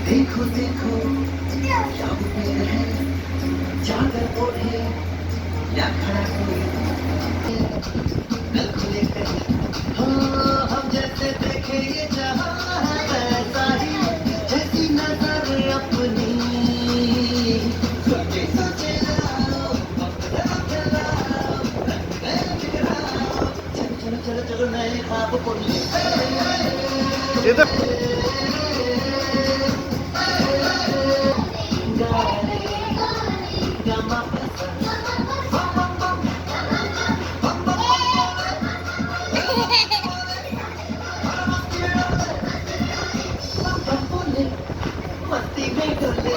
देखो देखो क्या उम्मीद है जाकर ओढ़े या खड़ा कोई नल खुले कर हाँ हम जैसे देखे ये जहाँ है वैसा ही जैसी नजर अपनी सोचे सोचे आओ अपना चलाओ रंग नए बिखराओ चलो चलो चलो चलो नए ख्वाब को मस्ती में डोले